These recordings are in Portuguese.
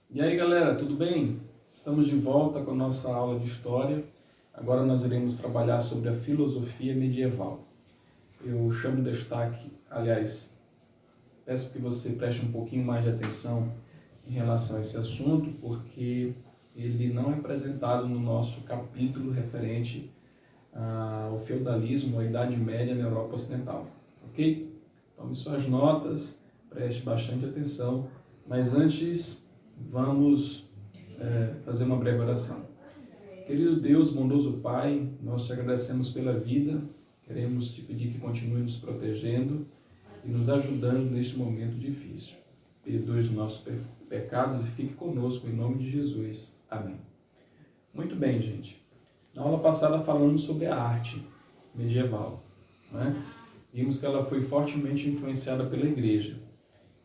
E aí galera, tudo bem? Estamos de volta com a nossa aula de História. Agora nós iremos trabalhar sobre a filosofia medieval. Eu chamo destaque, peço que você preste um pouquinho mais de atenção em relação a esse assunto, porque ele não é apresentado no nosso capítulo referente ao feudalismo, à Idade Média na Europa Ocidental, ok? Tome suas notas, preste bastante atenção, mas antes vamos fazer uma breve oração. Querido Deus, bondoso Pai, nós te agradecemos pela vida, queremos te pedir que continue nos protegendo e nos ajudando neste momento difícil. Perdoe os nossos pecados e fique conosco em nome de Jesus. Amém. Muito bem, gente. Na aula passada falamos sobre a arte medieval, né? Vimos que ela foi fortemente influenciada pela igreja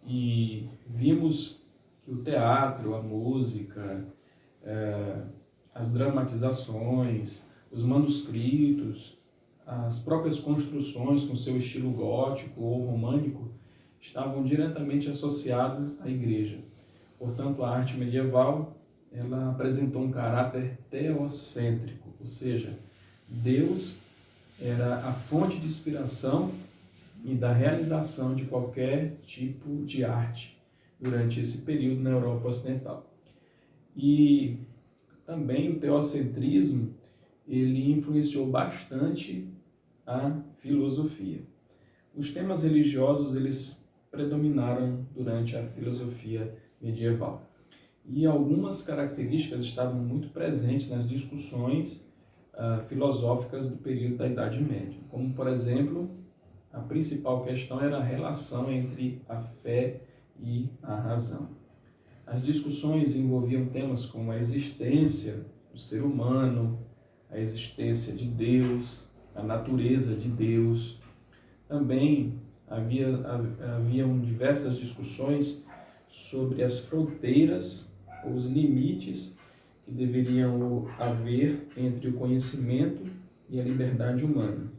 e vimos que o teatro, a música, as dramatizações, os manuscritos, as próprias construções com seu estilo gótico ou românico estavam diretamente associados à igreja. Portanto, a arte medieval ela apresentou um caráter teocêntrico, ou seja, Deus era a fonte de inspiração e da realização de qualquer tipo de arte durante esse período na Europa Ocidental. E também o teocentrismo ele influenciou bastante a filosofia. Os temas religiosos eles predominaram durante a filosofia medieval. E algumas características estavam muito presentes nas discussões filosóficas do período da Idade Média, como, por exemplo, a principal questão era a relação entre a fé e a razão. As discussões envolviam temas como a existência do ser humano, a existência de Deus, a natureza de Deus. Também haviam diversas discussões sobre as fronteiras, os limites que deveriam haver entre o conhecimento e a liberdade humana.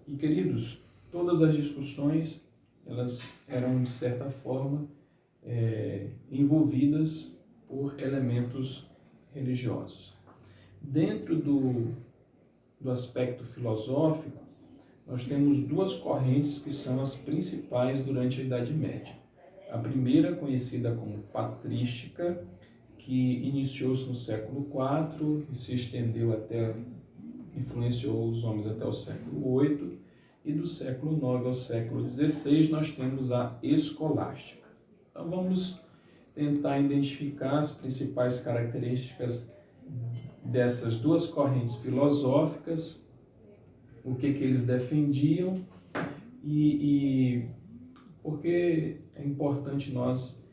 E, queridos, todas as discussões elas eram, de certa forma, envolvidas por elementos religiosos. Dentro do aspecto filosófico, nós temos duas correntes que são as principais durante a Idade Média. A primeira, conhecida como patrística, que iniciou-se no século IV e se estendeu influenciou os homens até o século VIII, e do século IX ao século XVI nós temos a escolástica. Então vamos tentar identificar as principais características dessas duas correntes filosóficas, o que eles defendiam e por que é importante nós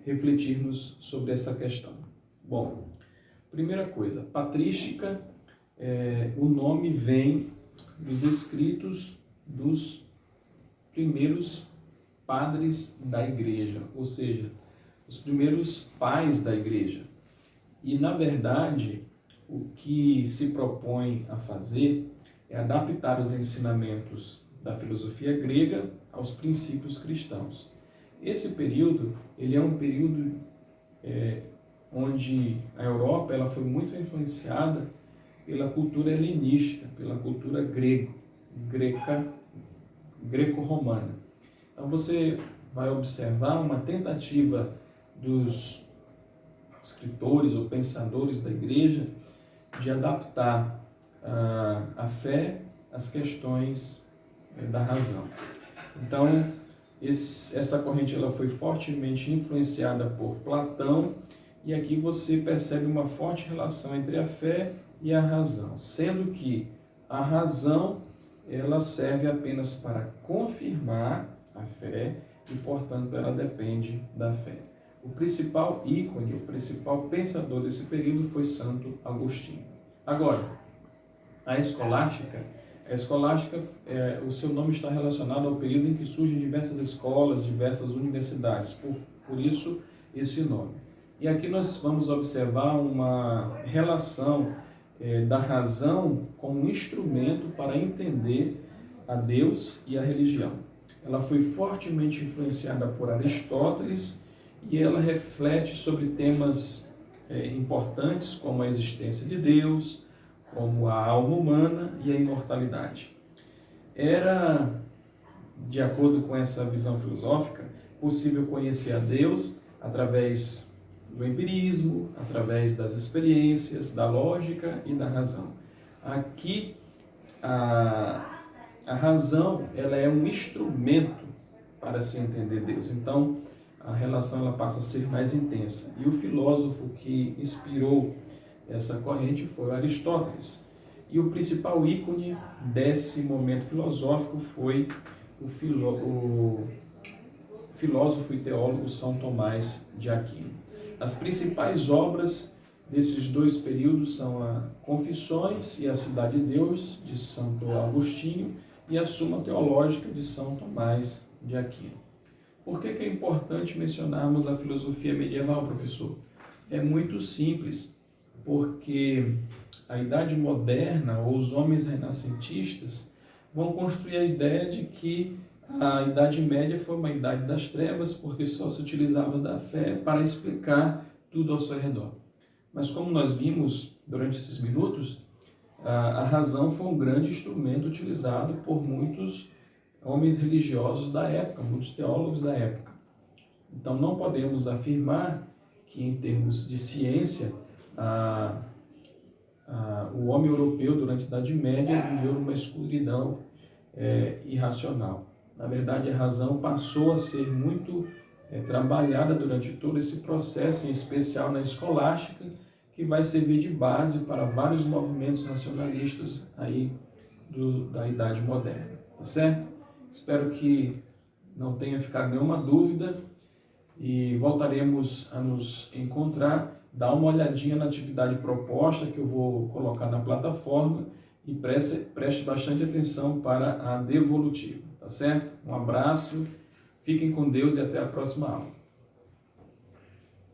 refletirmos sobre essa questão. Bom, primeira coisa, patrística, o nome vem dos escritos dos primeiros padres da igreja, ou seja, os primeiros pais da igreja. E, na verdade, o que se propõe a fazer é adaptar os ensinamentos da filosofia grega aos princípios cristãos. Esse período, ele é um período onde a Europa ela foi muito influenciada pela cultura helenística, pela cultura greco-romana. Então você vai observar uma tentativa dos escritores ou pensadores da igreja de adaptar a fé às questões da razão. Então, essa corrente ela foi fortemente influenciada por Platão, e aqui você percebe uma forte relação entre a fé e a razão, sendo que a razão ela serve apenas para confirmar a fé e, portanto, ela depende da fé. O principal ícone, o principal pensador desse período foi Santo Agostinho. Agora, a escolástica, o seu nome está relacionado ao período em que surgem diversas escolas, diversas universidades, por isso esse nome. E aqui nós vamos observar uma relação da razão como instrumento para entender a Deus e a religião. Ela foi fortemente influenciada por Aristóteles e ela reflete sobre temas importantes como a existência de Deus, como a alma humana e a imortalidade. Era, de acordo com essa visão filosófica, possível conhecer a Deus através do empirismo, através das experiências, da lógica e da razão. Aqui, a razão ela é um instrumento para se entender Deus. Então, a relação ela passa a ser mais intensa. E o filósofo que inspirou essa corrente foi Aristóteles. E o principal ícone desse momento filosófico foi o filósofo e teólogo São Tomás de Aquino. As principais obras desses dois períodos são a Confissões e a Cidade de Deus, de Santo Agostinho, e a Suma Teológica, de São Tomás de Aquino. Por que é importante mencionarmos a filosofia medieval, professor? É muito simples, porque a Idade Moderna, ou os homens renascentistas, vão construir a ideia de que a Idade Média foi uma idade das trevas, porque só se utilizava da fé para explicar tudo ao seu redor. Mas como nós vimos durante esses minutos, a razão foi um grande instrumento utilizado por muitos homens religiosos da época, muitos teólogos da época. Então não podemos afirmar que, em termos de ciência, o homem europeu durante a Idade Média viveu numa escuridão irracional. Na verdade, a razão passou a ser muito trabalhada durante todo esse processo, em especial na escolástica, que vai servir de base para vários movimentos racionalistas aí da Idade Moderna, tá certo? Espero que não tenha ficado nenhuma dúvida e voltaremos a nos encontrar. Dá uma olhadinha na atividade proposta que eu vou colocar na plataforma e preste bastante atenção para a devolutiva, tá certo? Um abraço, fiquem com Deus e até a próxima aula.